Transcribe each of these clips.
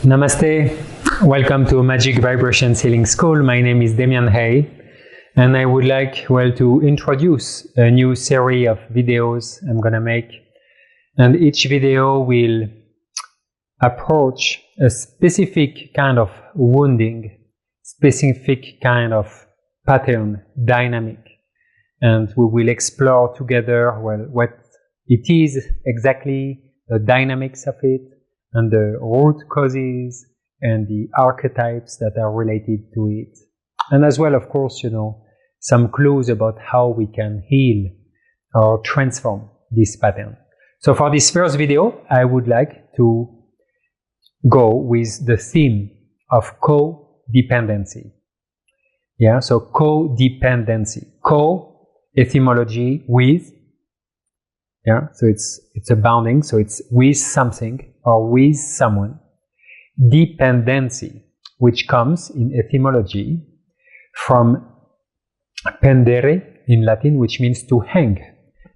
Namaste, welcome to Magic Vibrations Healing School. My name is Demian Haye, and I would like to introduce a new series of videos I'm gonna make. And each video will approach a specific kind of wounding, specific kind of pattern, dynamic. And we will explore together, what it is exactly, the dynamics of it, and the root causes and the archetypes that are related to it. And as well, of course, some clues about how we can heal or transform this pattern. So for this first video, I would like to go with the theme of codependency. Yeah, so codependency. Co, etymology, with. Yeah, so it's a bounding, so it's with something or with someone. Dependency, which comes in etymology from pendere in Latin, which means to hang.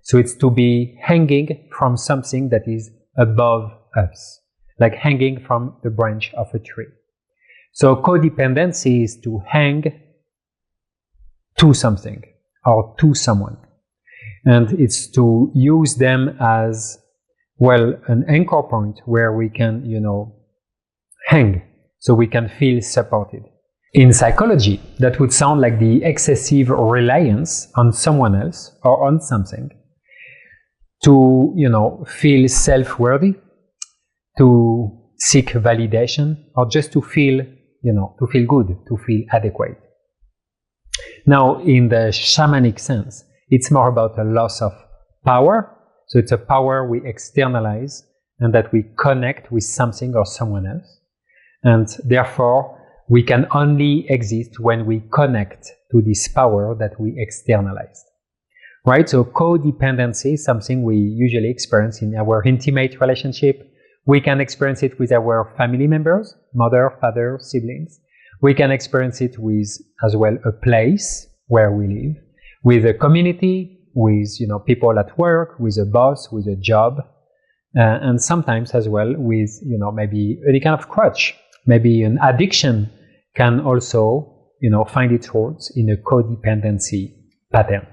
So it's to be hanging from something that is above us, like hanging from the branch of a tree. So codependency is to hang to something or to someone. And it's to use them as, an anchor point where we can, hang, so we can feel supported. In psychology, that would sound like the excessive reliance on someone else or on something to, feel self-worthy, to seek validation, or just to feel, to feel good, to feel adequate. Now, in the shamanic sense, it's more about a loss of power. So it's a power we externalize and that we connect with something or someone else. And therefore, we can only exist when we connect to this power that we externalized. Right? So codependency is something we usually experience in our intimate relationship. We can experience it with our family members, mother, father, siblings. We can experience it with, as well, a place where we live, with a community, with people at work, with a boss, with a job, and sometimes as well with maybe any kind of crutch, maybe an addiction can also find its roots in a codependency pattern.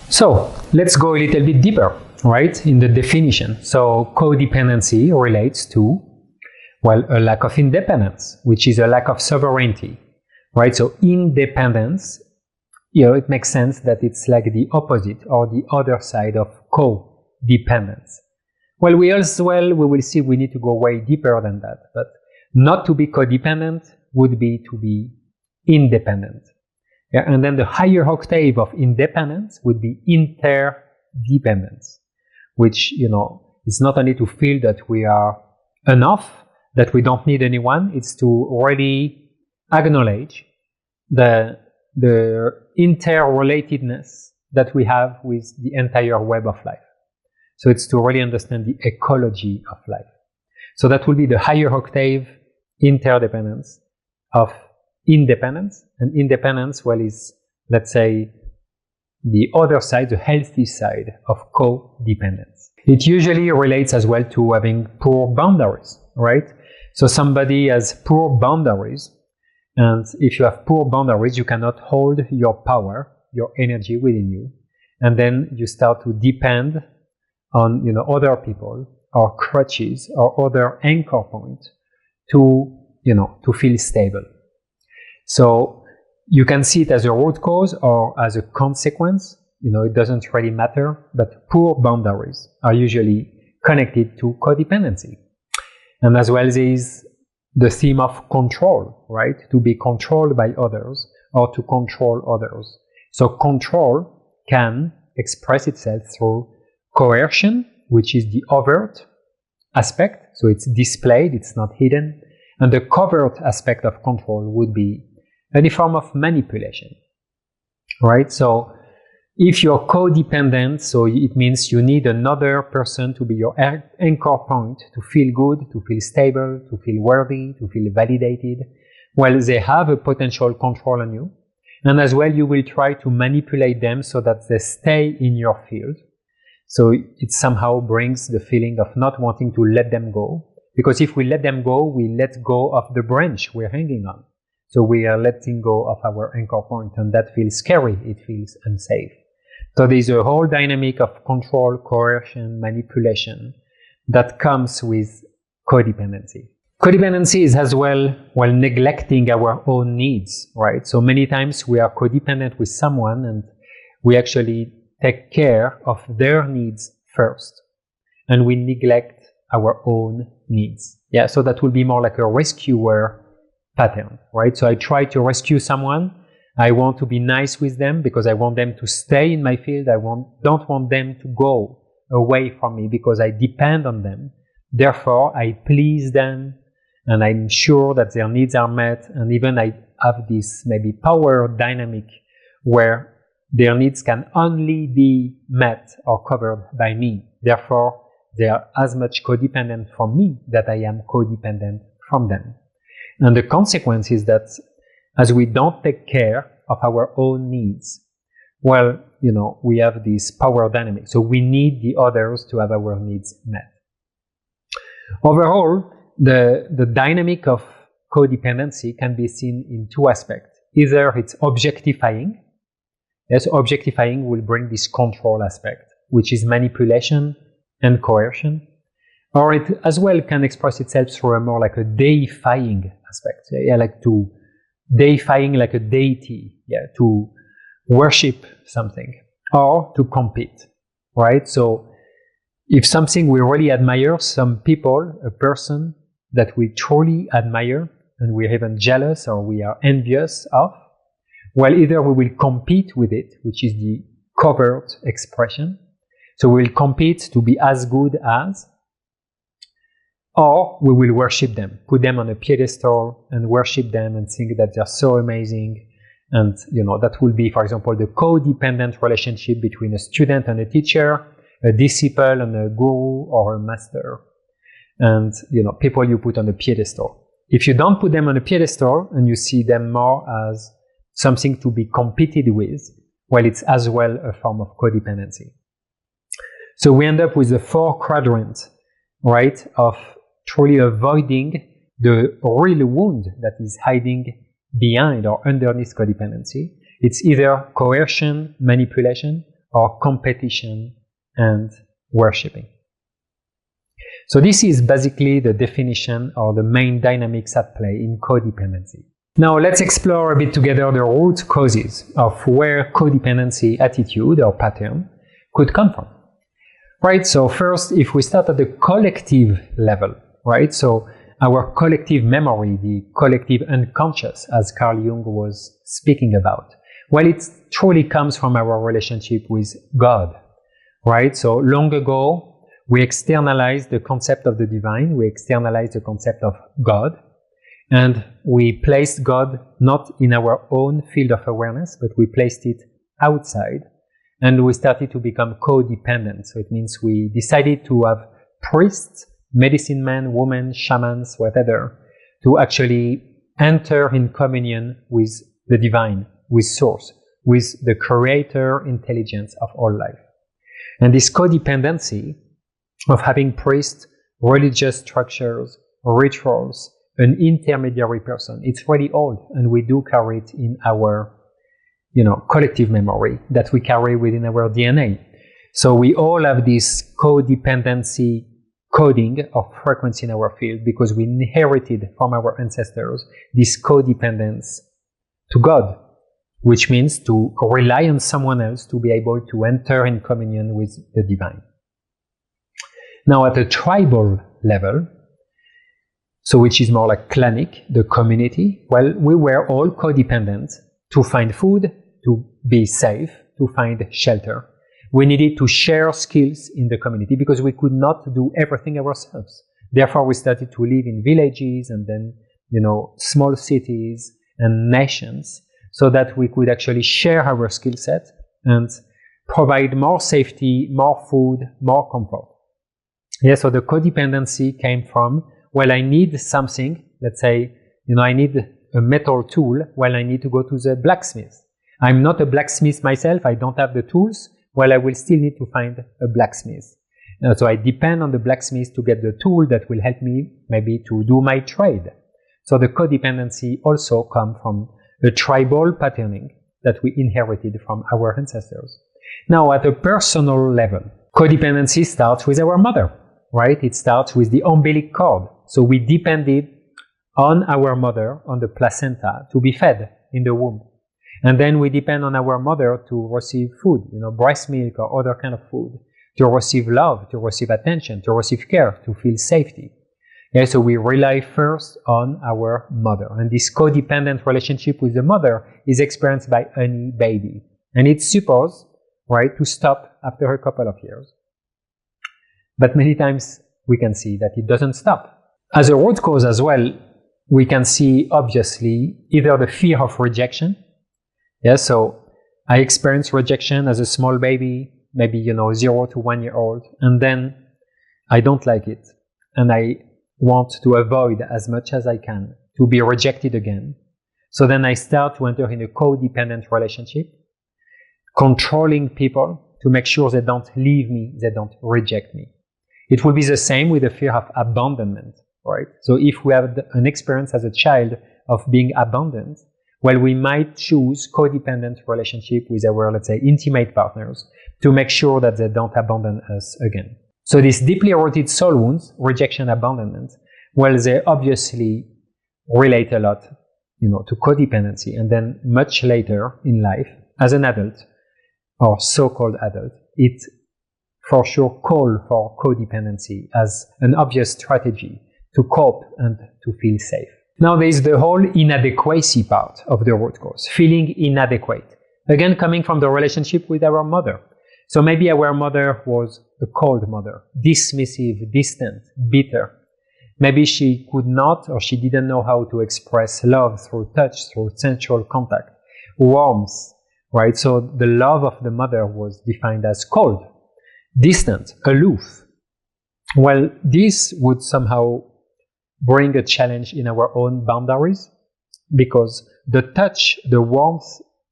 So let's go a little bit deeper, right, in the definition. So codependency relates to a lack of independence, which is a lack of sovereignty, right? So independence, it makes sense that it's like the opposite or the other side of codependence. We will see we need to go way deeper than that. But not to be codependent would be to be independent. Yeah, and then the higher octave of independence would be interdependence, which, is not only to feel that we are enough, that we don't need anyone, it's to already acknowledge the interrelatedness that we have with the entire web of life. So it's to really understand the ecology of life. So that will be the higher octave interdependence of independence. And independence, is, let's say, the other side, the healthy side of codependence. It usually relates as well to having poor boundaries, right? So somebody has poor boundaries. And if you have poor boundaries, you cannot hold your power, your energy within you. And then you start to depend on, other people or crutches or other anchor points to feel stable. So you can see it as a root cause or as a consequence. It doesn't really matter, but poor boundaries are usually connected to codependency. And as well as the theme of control, right? To be controlled by others or to control others. So control can express itself through coercion, which is the overt aspect. So it's displayed, it's not hidden. And the covert aspect of control would be any form of manipulation, right? So if you're codependent, so it means you need another person to be your anchor point, to feel good, to feel stable, to feel worthy, to feel validated. They have a potential control on you. And as well, you will try to manipulate them so that they stay in your field. So it somehow brings the feeling of not wanting to let them go, Because if we let them go, we let go of the branch we're hanging on. So we are letting go of our anchor point, and that feels scary. It feels unsafe. So there's a whole dynamic of control, coercion, manipulation that comes with codependency. Codependency is as well while neglecting our own needs, right? So many times we are codependent with someone and we actually take care of their needs first, and we neglect our own needs. Yeah, so that will be more like a rescuer pattern, right? So I try to rescue someone. I want to be nice with them because I want them to stay in my field. I don't want them to go away from me because I depend on them. Therefore, I please them and I'm sure that their needs are met. And even I have this maybe power dynamic where their needs can only be met or covered by me. Therefore, they are as much codependent from me that I am codependent from them. And the consequence is that as we don't take care of our own needs, well, we have this power dynamic. So we need the others to have our needs met. Overall, the dynamic of codependency can be seen in two aspects. Either it's objectifying. Yes, objectifying will bring this control aspect, which is manipulation and coercion. Or it as well can express itself through a more like a deifying aspect. Yeah, like to deifying like a deity, yeah, to worship something or to compete, right? So if something we really admire, some people, a person that we truly admire and we're even jealous or we are envious of, well, either we will compete with it, which is the covert expression. So we will compete to be as good as, or we will worship them, put them on a pedestal and worship them and think that they're so amazing. And, that will be, for example, the codependent relationship between a student and a teacher, a disciple and a guru or a master. And, people you put on a pedestal. If you don't put them on a pedestal and you see them more as something to be competed with, well, it's as well a form of codependency. So we end up with the 4 quadrants, right, of truly avoiding the real wound that is hiding behind or underneath codependency. It's either coercion, manipulation, or competition and worshipping. So this is basically the definition or the main dynamics at play in codependency. Now let's explore a bit together the root causes of where codependency attitude or pattern could come from. Right, so first, if we start at the collective level, right, so our collective memory, the collective unconscious, as Carl Jung was speaking about, well, it truly comes from our relationship with God, right? So long ago, we externalized the concept of the divine, we externalized the concept of God, and we placed God not in our own field of awareness, but we placed it outside. And we started to become codependent. So it means we decided to have priests, medicine men, women, shamans, whatever, to actually enter in communion with the divine, with source, with the creator intelligence of all life. And this codependency of having priests, religious structures, rituals, an intermediary person, it's really old, and we do carry it in our collective memory that we carry within our DNA. So we all have this codependency coding of frequency in our field because we inherited from our ancestors this codependence to God, which means to rely on someone else to be able to enter in communion with the divine. Now at a tribal level, so which is more like clanic, the community, well, we were all codependent to find food, to be safe, to find shelter. We needed to share skills in the community because we could not do everything ourselves. Therefore, we started to live in villages and then, small cities and nations so that we could actually share our skill set and provide more safety, more food, more comfort. Yeah, so the codependency came from, well, I need something, let's say, I need a metal tool, well, I need to go to the blacksmith. I'm not a blacksmith myself, I don't have the tools, well, I will still need to find a blacksmith. So I depend on the blacksmith to get the tool that will help me maybe to do my trade. So the codependency also comes from a tribal patterning that we inherited from our ancestors. Now, at a personal level, codependency starts with our mother, right? It starts with the umbilical cord. So we depended on our mother, on the placenta, to be fed in the womb. And then we depend on our mother to receive food, breast milk or other kind of food, to receive love, to receive attention, to receive care, to feel safety. Yeah, so we rely first on our mother. And this codependent relationship with the mother is experienced by any baby. And it's supposed, right, to stop after a couple of years. But many times we can see that it doesn't stop. As a root cause as well, we can see obviously either the fear of rejection. Yeah, so I experienced rejection as a small baby, maybe 0 to 1 year old, and then I don't like it, and I want to avoid as much as I can to be rejected again. So then I start to enter in a codependent relationship, controlling people to make sure they don't leave me, they don't reject me. It will be the same with the fear of abandonment, right? So if we have an experience as a child of being abandoned, well, we might choose codependent relationship with our, let's say, intimate partners to make sure that they don't abandon us again. So these deeply rooted soul wounds, rejection, abandonment, well, they obviously relate a lot, to codependency. And then much later in life, as an adult, or so-called adult, it for sure calls for codependency as an obvious strategy to cope and to feel safe. Now there is the whole inadequacy part of the root cause, feeling inadequate. Again, coming from the relationship with our mother. So maybe our mother was a cold mother, dismissive, distant, bitter. Maybe she could not or she didn't know how to express love through touch, through sensual contact, warmth, right? So the love of the mother was defined as cold, distant, aloof. Well, this would somehow bring a challenge in our own boundaries, because the touch, the warmth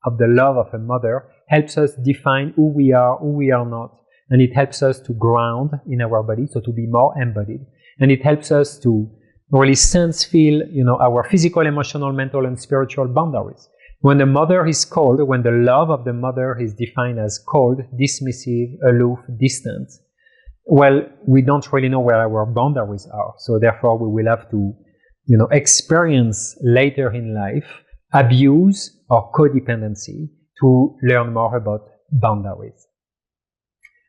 of the love of a mother helps us define who we are not, and it helps us to ground in our body, so to be more embodied, and it helps us to really feel, our physical, emotional, mental, and spiritual boundaries. When the mother is cold, when the love of the mother is defined as cold, dismissive, aloof, distant, well, we don't really know where our boundaries are. So therefore, we will have to, experience later in life abuse or codependency to learn more about boundaries.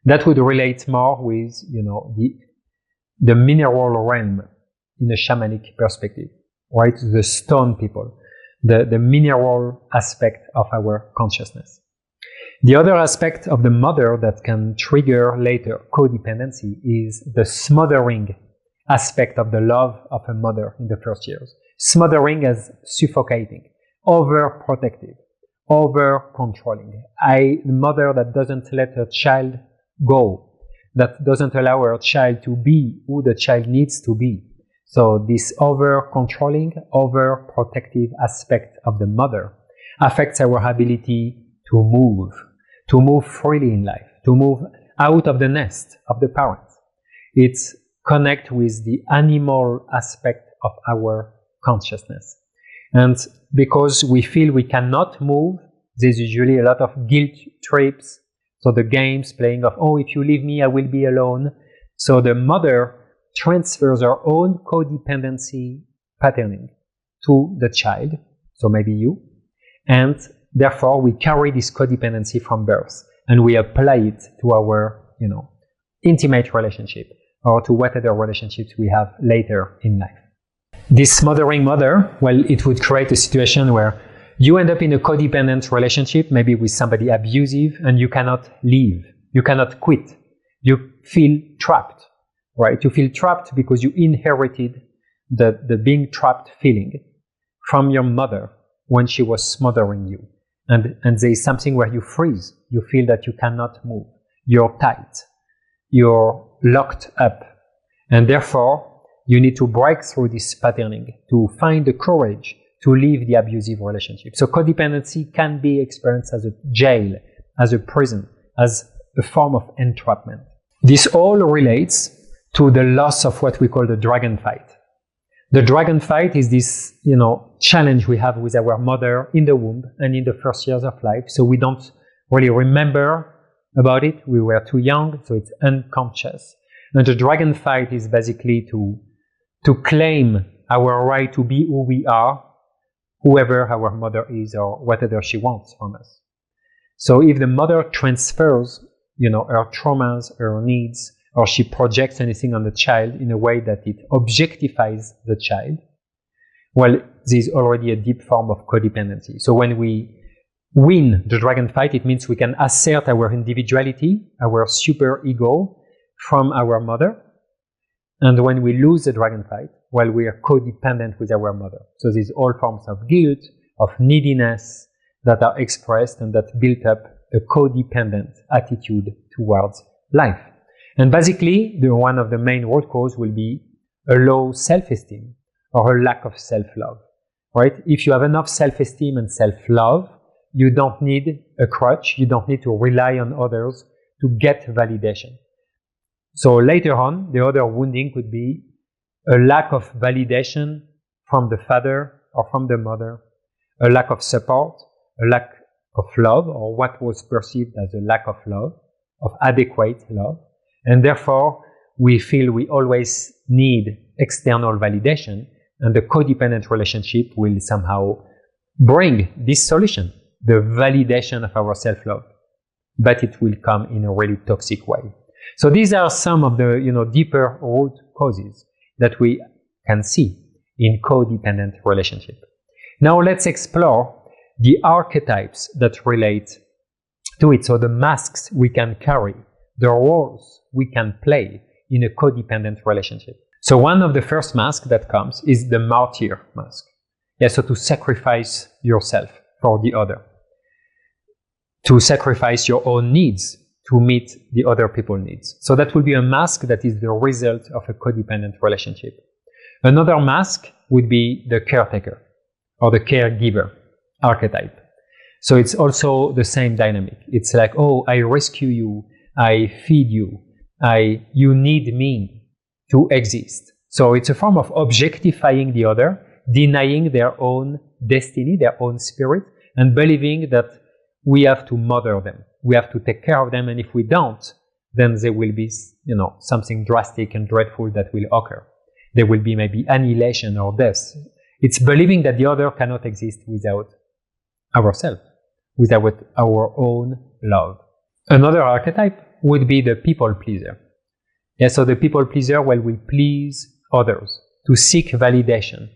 That would relate more with, the mineral realm in a shamanic perspective, right? The stone people, the mineral aspect of our consciousness. The other aspect of the mother that can trigger later codependency is the smothering aspect of the love of a mother in the first years. Smothering as suffocating, overprotective, over-controlling. The mother that doesn't let her child go, that doesn't allow her child to be who the child needs to be. So this over-controlling, over-protective aspect of the mother affects our ability to move freely in life, to move out of the nest of the parents. It connects with the animal aspect of our consciousness. And because we feel we cannot move, there's usually a lot of guilt trips. So the games playing of, if you leave me, I will be alone. So the mother transfers her own codependency patterning to the child, so maybe you, and therefore we carry this codependency from birth and we apply it to our, intimate relationship or to whatever relationships we have later in life. This smothering mother, well, it would create a situation where you end up in a codependent relationship, maybe with somebody abusive, and you cannot leave, you cannot quit, you feel trapped, right? You feel trapped because you inherited the being trapped feeling from your mother when she was smothering you. And there is something where you freeze, you feel that you cannot move, you're tight, you're locked up, and therefore you need to break through this patterning to find the courage to leave the abusive relationship. So codependency can be experienced as a jail, as a prison, as a form of entrapment. This all relates to the loss of what we call the dragon fight. The dragon fight is this, challenge we have with our mother in the womb and in the first years of life. So we don't really remember about it. We were too young, so it's unconscious. And the dragon fight is basically to claim our right to be who we are, whoever our mother is or whatever she wants from us. So if the mother transfers, her traumas, her needs, or she projects anything on the child in a way that it objectifies the child, well, there's already a deep form of codependency. So when we win the dragon fight, it means we can assert our individuality, our super ego from our mother. And when we lose the dragon fight, well, we are codependent with our mother. So there's all forms of guilt, of neediness that are expressed and that build up a codependent attitude towards life. And basically, one of the main root cause will be a low self-esteem or a lack of self-love, right? If you have enough self-esteem and self-love, you don't need a crutch, you don't need to rely on others to get validation. So later on, the other wounding could be a lack of validation from the father or from the mother, a lack of support, a lack of love, or what was perceived as a lack of love, of adequate love. And therefore, we feel we always need external validation, and the codependent relationship will somehow bring this solution, the validation of our self-love, but it will come in a really toxic way. So these are some of the deeper root causes that we can see in codependent relationship. Now let's explore the archetypes that relate to it. So the masks we can carry, the roles we can play in a codependent relationship. So one of the first masks that comes is the martyr mask. Yeah, so to sacrifice yourself for the other, to sacrifice your own needs to meet the other people's needs. So that will be a mask that is the result of a codependent relationship. Another mask would be the caretaker or the caregiver archetype. So it's also the same dynamic. It's like, oh, I rescue you, I feed you, you need me to exist. So it's a form of objectifying the other, denying their own destiny, their own spirit, and believing that we have to mother them. We have to take care of them, and if we don't, then there will be, something drastic and dreadful that will occur. There will be maybe annihilation or death. It's believing that the other cannot exist without ourselves, without our own love. Another archetype would be the people pleaser. Yeah, so the people pleaser will please others, to seek validation,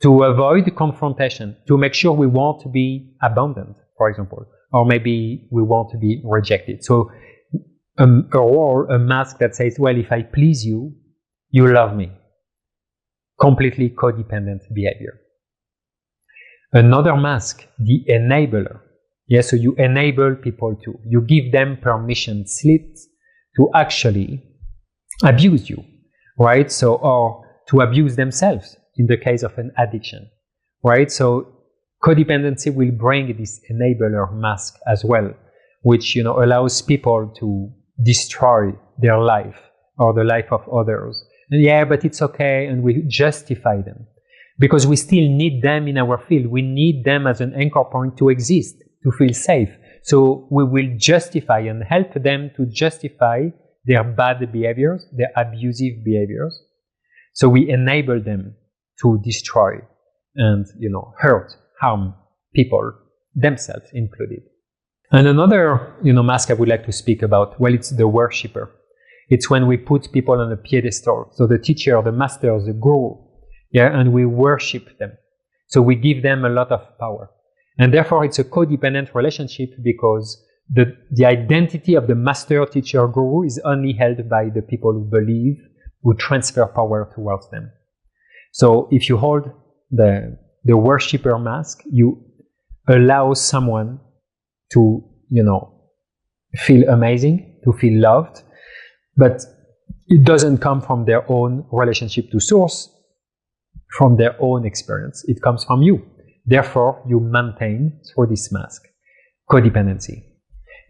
to avoid confrontation, to make sure we won't be abandoned, for example, or maybe we want to be rejected. So a role, a mask that says, well, if I please you, you love me. Completely codependent behavior. Another mask, the enabler. Yeah, so you enable people to. You give them permission slips to actually abuse you, right? So, or to abuse themselves in the case of an addiction, right? So codependency will bring this enabler mask as well, which allows people to destroy their life or the life of others. And yeah, but it's okay, and we justify them because we still need them in our field. We need them as an anchor point to exist, to feel safe. So we will justify and help them to justify their bad behaviors, their abusive behaviors. So we enable them to destroy and hurt, harm people, themselves included. And another mask I would like to speak about, well, it's the worshipper. It's when we put people on a pedestal. So the teacher, the master, the guru, yeah, and we worship them. So we give them a lot of power. And therefore it's a codependent relationship because the identity of the master, teacher, guru is only held by the people who believe, who transfer power towards them. So if you hold the worshipper mask, you allow someone to, feel amazing, to feel loved, but it doesn't come from their own relationship to source, from their own experience. It comes from you. Therefore, you maintain, through this mask, codependency.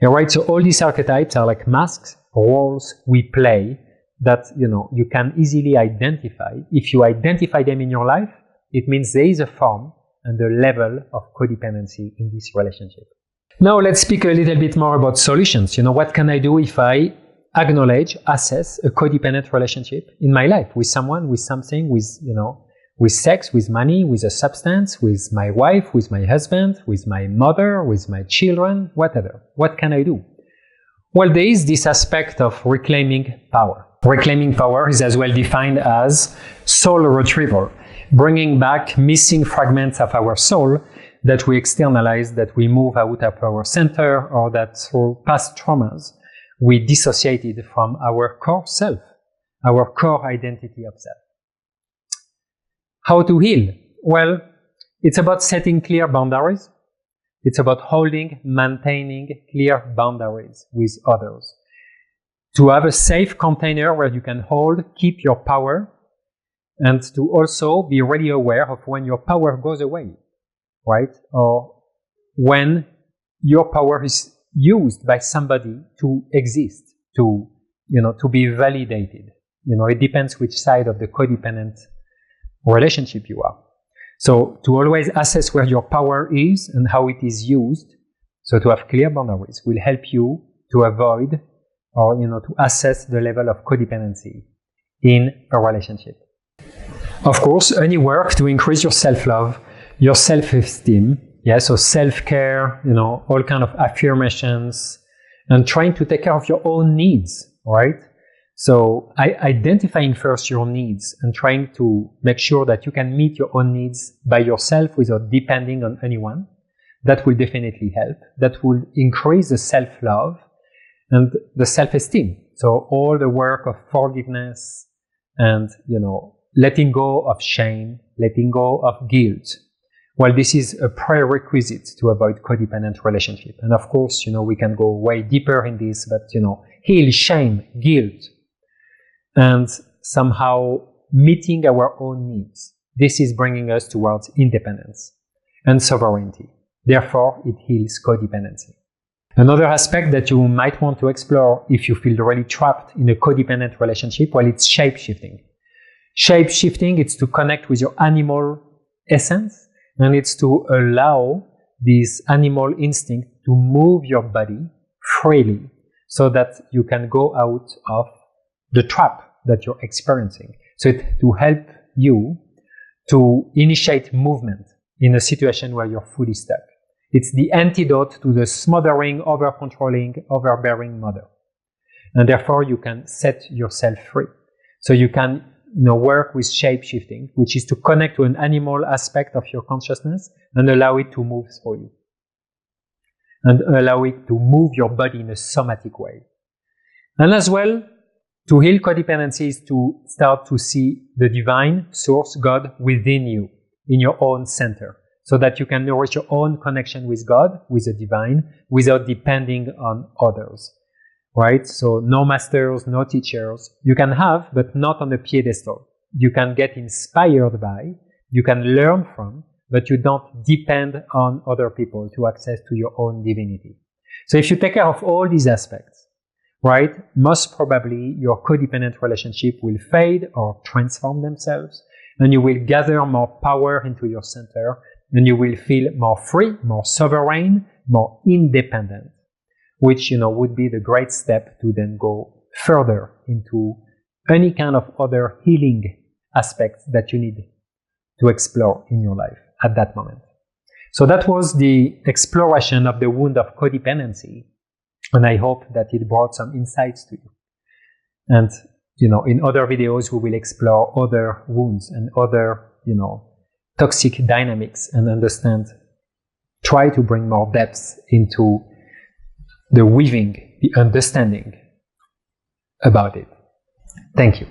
All right, so all these archetypes are like masks, roles we play that you can easily identify. If you identify them in your life, it means there is a form and a level of codependency in this relationship. Now let's speak a little bit more about solutions. What can I do if I acknowledge, assess a codependent relationship in my life with someone, with something, with sex, with money, with a substance, with my wife, with my husband, with my mother, with my children, whatever. What can I do? Well, there is this aspect of reclaiming power. Reclaiming power is as well defined as soul retrieval, bringing back missing fragments of our soul that we externalize, that we move out of our center, or that through past traumas we dissociated from our core self, our core identity of self. How to heal? Well, it's about setting clear boundaries. It's about holding, maintaining clear boundaries with others. To have a safe container where you can hold, keep your power, and to also be really aware of when your power goes away, right? Or when your power is used by somebody to exist, to be validated. It depends which side of the codependent relationship you are. So to always assess where your power is and how it is used, so to have clear boundaries will help you to avoid or to assess the level of codependency in a relationship. Of course, any work to increase your self-love, your self-esteem, so self-care, all kind of affirmations, and trying to take care of your own needs, right? So identifying first your needs and trying to make sure that you can meet your own needs by yourself without depending on anyone, that will definitely help. That will increase the self-love and the self-esteem. So all the work of forgiveness and, letting go of shame, letting go of guilt. Well, this is a prerequisite to avoid codependent relationship. And of course, we can go way deeper in this, but, heal shame, guilt, and somehow meeting our own needs. This is bringing us towards independence and sovereignty. Therefore, it heals codependency. Another aspect that you might want to explore if you feel really trapped in a codependent relationship, well, it's shape-shifting. Shape-shifting, it's to connect with your animal essence, and it's to allow this animal instinct to move your body freely so that you can go out of the trap that you're experiencing. So to help you to initiate movement in a situation where you're fully stuck. It's the antidote to the smothering, over-controlling, overbearing mother. And therefore, you can set yourself free. So you can work with shape-shifting, which is to connect to an animal aspect of your consciousness and allow it to move through you. And allow it to move your body in a somatic way. And as well, to heal codependency is to start to see the divine source, God, within you, in your own center, so that you can nourish your own connection with God, with the divine, without depending on others, right? So no masters, no teachers. You can have, but not on a pedestal. You can get inspired by, you can learn from, but you don't depend on other people to access to your own divinity. So if you take care of all these aspects, right, most probably your codependent relationship will fade or transform themselves, and you will gather more power into your center, and you will feel more free, more sovereign, more independent, which, would be the great step to then go further into any kind of other healing aspects that you need to explore in your life at that moment. So that was the exploration of the wound of codependency, and I hope that it brought some insights to you. And, in other videos, we will explore other wounds and other, toxic dynamics and try to bring more depth into the weaving, the understanding about it. Thank you.